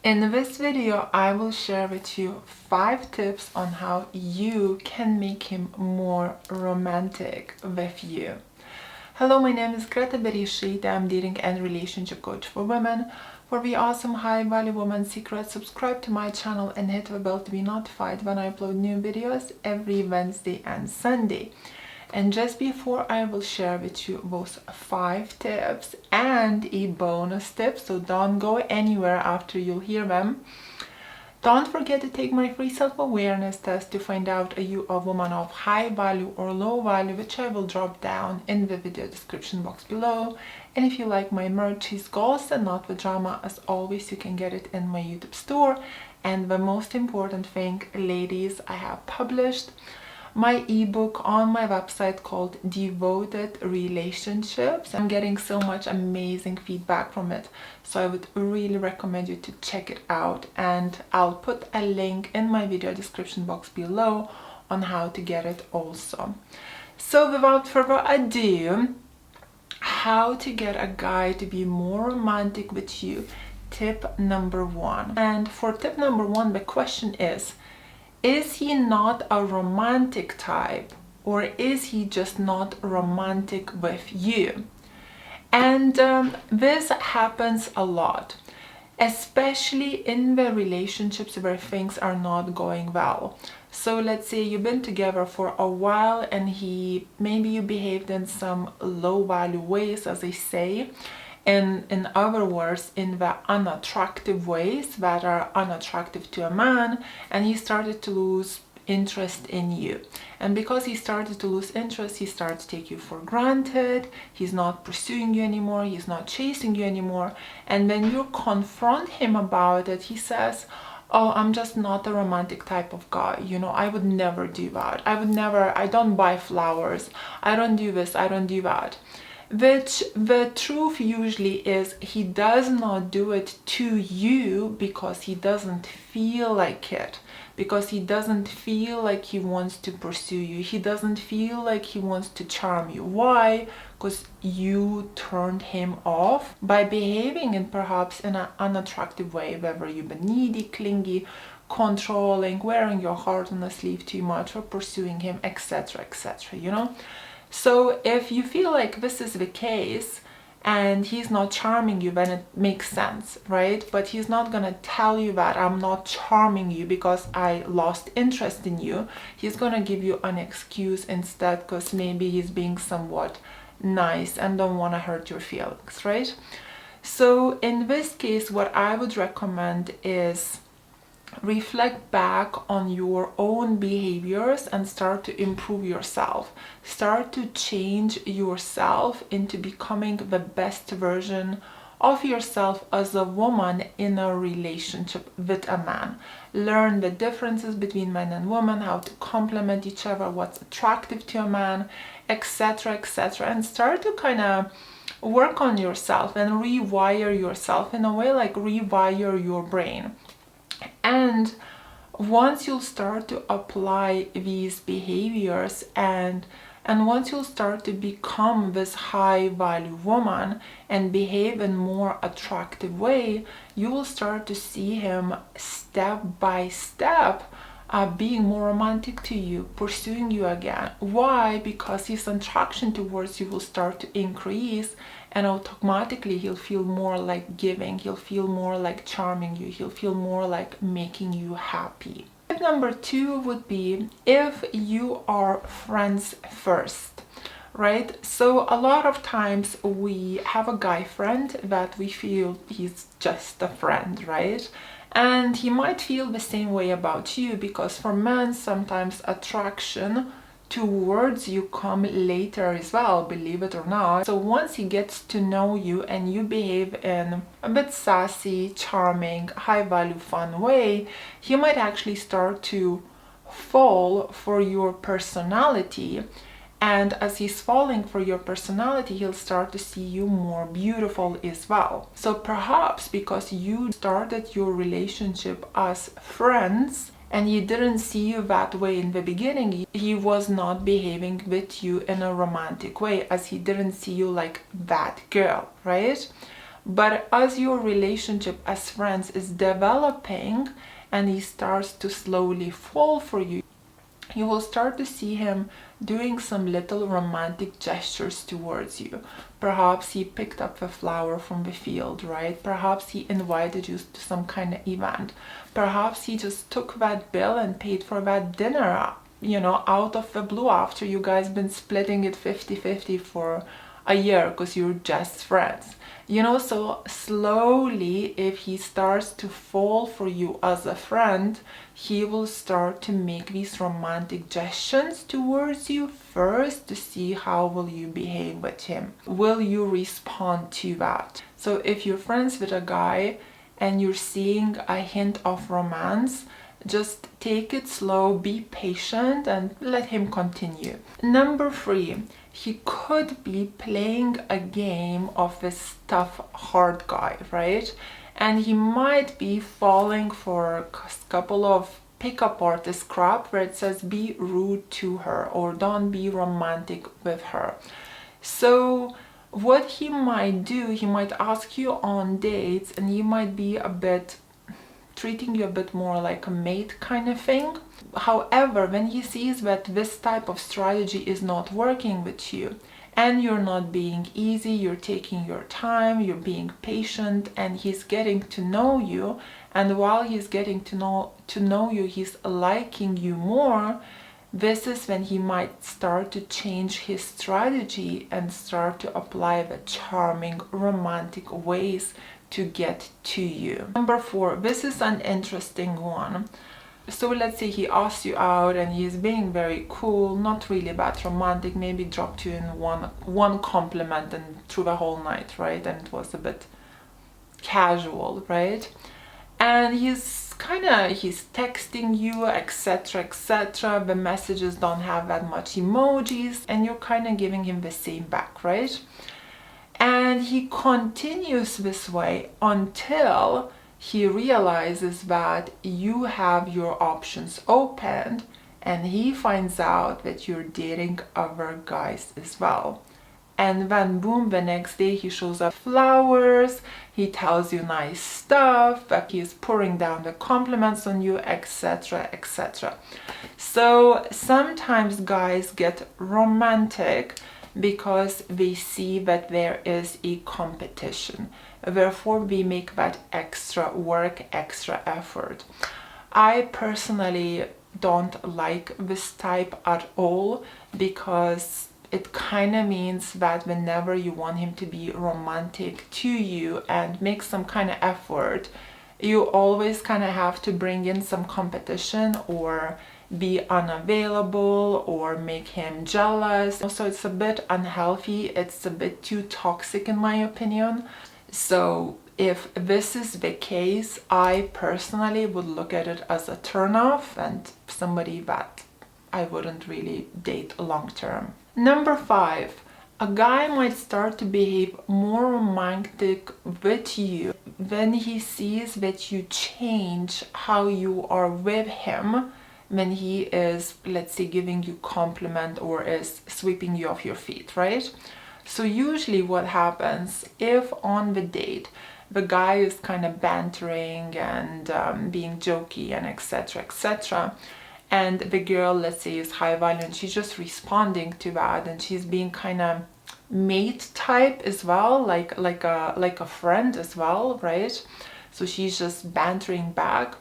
In this video, I will share with you 5 tips on how you can make him more romantic with you. Hello, my name is Greta Bereisaite. I'm dating and relationship coach for women. For the awesome high-value woman secrets, subscribe to my channel and hit the bell to be notified when I upload new videos every Wednesday and Sunday. And just before I will share with you those 5 tips and a bonus tip, so don't go anywhere after you hear them. Don't forget to take my free self-awareness test to find out are you a woman of high value or low value, which I will drop down in the video description box below. And if you like my merch, his goals and not the drama, as always, you can get it in my YouTube store. And the most important thing, ladies, I have published my ebook on my website called Devoted Relationships. I'm getting so much amazing feedback from it, so I would really recommend you to check it out, and I'll put a link in my video description box below on how to get it also. So without further ado, how to get a guy to be more romantic with you. Tip number 1. And for tip number 1, the question is he not a romantic type, or is he just not romantic with you? And this happens a lot, especially in the relationships where things are not going well. So let's say you've been together for a while and maybe you behaved in some low value ways, as they say. And in other words, in the unattractive ways that are unattractive to a man, and he started to lose interest in you. And because he started to lose interest, he started to take you for granted. He's not pursuing you anymore, he's not chasing you anymore. And when you confront him about it, he says, oh, I'm just not a romantic type of guy, I would never do that. I don't buy flowers, I don't do this, I don't do that. Which the truth usually is, he does not do it to you because he doesn't feel like it, because he doesn't feel like he wants to pursue you, he doesn't feel like he wants to charm you. Why? Because you turned him off by behaving in perhaps in an unattractive way, whether you've been needy, clingy, controlling, wearing your heart on a sleeve too much, or pursuing him, etc., etc. So if you feel like this is the case and he's not charming you, then it makes sense, right? But he's not gonna tell you that I'm not charming you because I lost interest in you. He's gonna give you an excuse instead, because maybe he's being somewhat nice and don't want to hurt your feelings, right? So in this case, what I would recommend is reflect back on your own behaviors and start to improve yourself. Start to change yourself into becoming the best version of yourself as a woman in a relationship with a man. Learn the differences between men and women, how to complement each other, what's attractive to a man, etc., etc., and start to kind of work on yourself and rewire yourself, in a way like rewire your brain. And once you'll start to apply these behaviors and once you'll start to become this high value woman and behave in more attractive way, you will start to see him step by step being more romantic to you, pursuing you again. Why? Because his attraction towards you will start to increase, and automatically he'll feel more like giving, he'll feel more like charming you, he'll feel more like making you happy. Tip number 2 would be if you are friends first, right? So a lot of times we have a guy friend that we feel he's just a friend, right? And he might feel the same way about you, because for men sometimes attraction towards you come later as well, believe it or not. So once he gets to know you and you behave in a bit sassy, charming, high value, fun way, he might actually start to fall for your personality. And as he's falling for your personality, he'll start to see you more beautiful as well. So perhaps because you started your relationship as friends and he didn't see you that way in the beginning, he was not behaving with you in a romantic way, as he didn't see you like that girl, right? But as your relationship as friends is developing and he starts to slowly fall for you, you will start to see him doing some little romantic gestures towards you. Perhaps he picked up a flower from the field, right? Perhaps he invited you to some kind of event. Perhaps he just took that bill and paid for that dinner, out of the blue, after you guys been splitting it 50-50 for a year because you're just friends. So slowly, if he starts to fall for you as a friend, he will start to make these romantic gestures towards you first to see how will you behave with him. Will you respond to that? So if you're friends with a guy and you're seeing a hint of romance, just take it slow, be patient, and let him continue. Number 3, he could be playing a game of this tough, hard guy, right? And he might be falling for a couple of pickup artist crap where it says be rude to her or don't be romantic with her. So what he might do, he might ask you on dates and he might be treating you a bit more like a mate kind of thing. However, when he sees that this type of strategy is not working with you and you're not being easy, you're taking your time, you're being patient, and he's getting to know you, and while he's getting to know you, he's liking you more, this is when he might start to change his strategy and start to apply the charming romantic ways to get to you. Number 4, this is an interesting one. So let's say he asks you out and he's being very cool, not really that romantic, maybe dropped you in one compliment and through the whole night, right? And it was a bit casual, right? And he's texting you, etc, etc. The messages don't have that much emojis and you're kind of giving him the same back, right? And he continues this way until he realizes that you have your options opened and he finds out that you're dating other guys as well. And then boom, the next day he shows up flowers, he tells you nice stuff, that he's pouring down the compliments on you, etc, etc. So sometimes guys get romantic because they see that there is a competition. Therefore, we make that extra work, extra effort. I personally don't like this type at all because it kind of means that whenever you want him to be romantic to you and make some kind of effort, you always kind of have to bring in some competition or be unavailable or make him jealous. So it's a bit unhealthy, it's a bit too toxic in my opinion. So if this is the case, I personally would look at it as a turn-off and somebody that I wouldn't really date long term. Number 5, a guy might start to behave more romantic with you when he sees that you change how you are with him when he is, let's say, giving you compliment or is sweeping you off your feet, right? So usually what happens if on the date the guy is kind of bantering and being jokey and etc, etc, and the girl, let's say, is high value and she's just responding to that and she's being kind of mate type as well, like a friend as well, right? So she's just bantering back,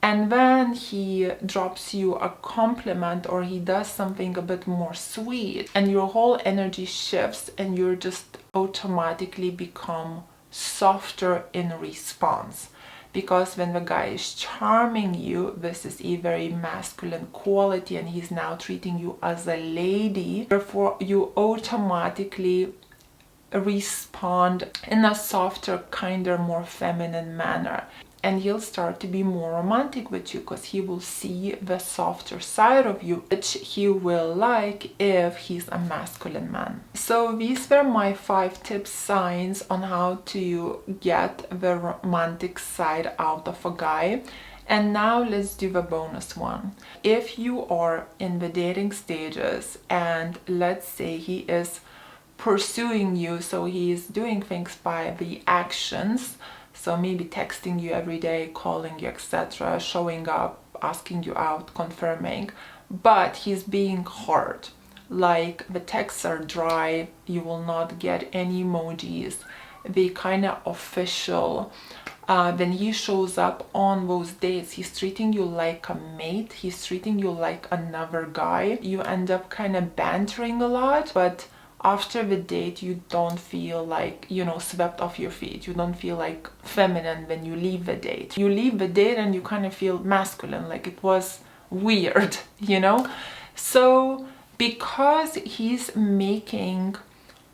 and then he drops you a compliment or he does something a bit more sweet and your whole energy shifts and you're just automatically become softer in response. Because when the guy is charming you, this is a very masculine quality and he's now treating you as a lady. Therefore, you automatically respond in a softer, kinder, more feminine manner. And he'll start to be more romantic with you because he will see the softer side of you, which he will like if he's a masculine man. So these were my 5 tips, signs on how to get the romantic side out of a guy. And now let's do the bonus one. If you are in the dating stages and let's say he is pursuing you, so he is doing things by the actions, so maybe texting you every day, calling you, etc., showing up, asking you out, confirming, but he's being hard. Like the texts are dry, you will not get any emojis, they kind of official. When he shows up on those dates, he's treating you like a mate, he's treating you like another guy. You end up kind of bantering a lot, but after the date you don't feel like, you know, swept off your feet. You don't feel like feminine when you leave the date. You leave the date and you kind of feel masculine, like it was weird, you know? So because he's making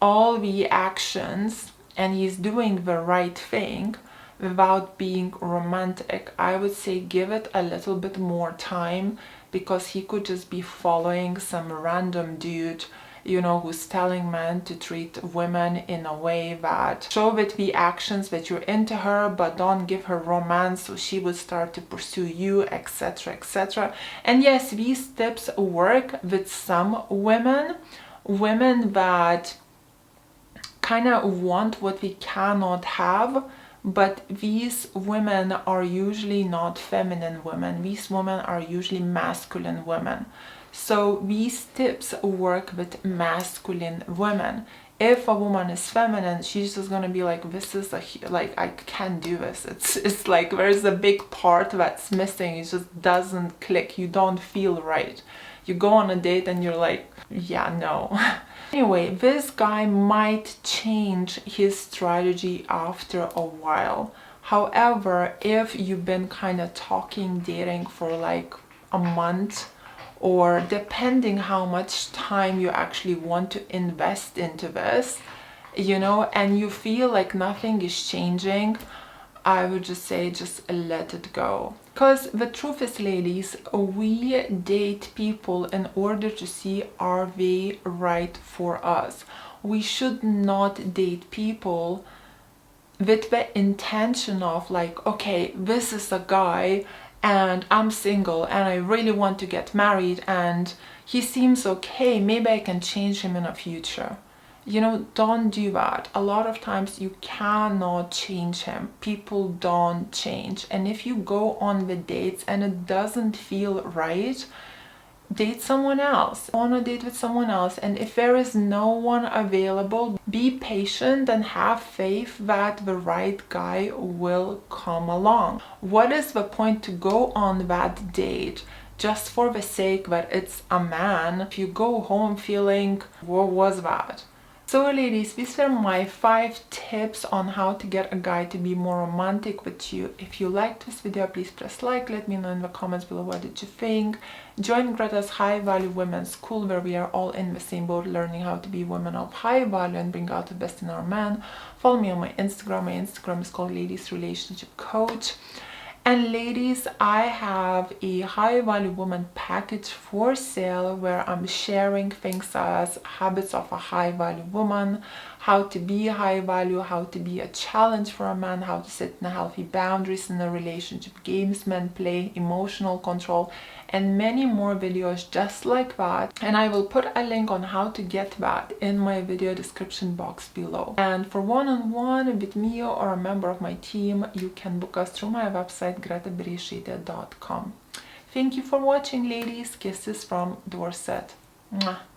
all the actions and he's doing the right thing without being romantic, I would say give it a little bit more time, because he could just be following some random dude, you know, who's telling men to treat women in a way that show with the actions that you're into her, but don't give her romance, so she would start to pursue you, etc., etc. And yes, these tips work with some women that kind of want what we cannot have, but these women are usually not feminine women. These women are usually masculine women. So these tips work with masculine women. If a woman is feminine, she's just gonna be like, this is like, I can't do this. It's like there's a big part that's missing. It just doesn't click. You don't feel right. You go on a date and you're like, yeah, no. Anyway, this guy might change his strategy after a while. However, if you've been kind of talking, dating for like a month, or depending how much time you actually want to invest into this, you know, and you feel like nothing is changing, I would just say just let it go. Because the truth is, ladies, we date people in order to see are they right for us. We should not date people with the intention of like, okay, this is a guy and I'm single and I really want to get married and he seems okay, maybe I can change him in the future. You know, don't do that. A lot of times you cannot change him. People don't change. And if you go on the dates and it doesn't feel right, date someone else. Go on a date with someone else, and if there is no one available, be patient and have faith that the right guy will come along. What is the point to go on that date just for the sake that it's a man if you go home feeling, what was that? So ladies, these were my 5 tips on how to get a guy to be more romantic with you. If you liked this video, please press like, let me know in the comments below what did you think. Join Greta's High Value Women's School, where we are all in the same boat, learning how to be women of high value and bring out the best in our men. Follow me on my Instagram is called Ladies Relationship Coach. And ladies, I have a high value woman package for sale where I'm sharing things as habits of a high value woman, how to be high value, how to be a challenge for a man, how to set healthy boundaries in a relationship, games men play, emotional control, and many more videos just like that. And I will put a link on how to get that in my video description box below. And for one-on-one with me or a member of my team, you can book us through my website gretabereisaite.com. Thank you for watching, ladies. Kisses from Dorset. Mwah.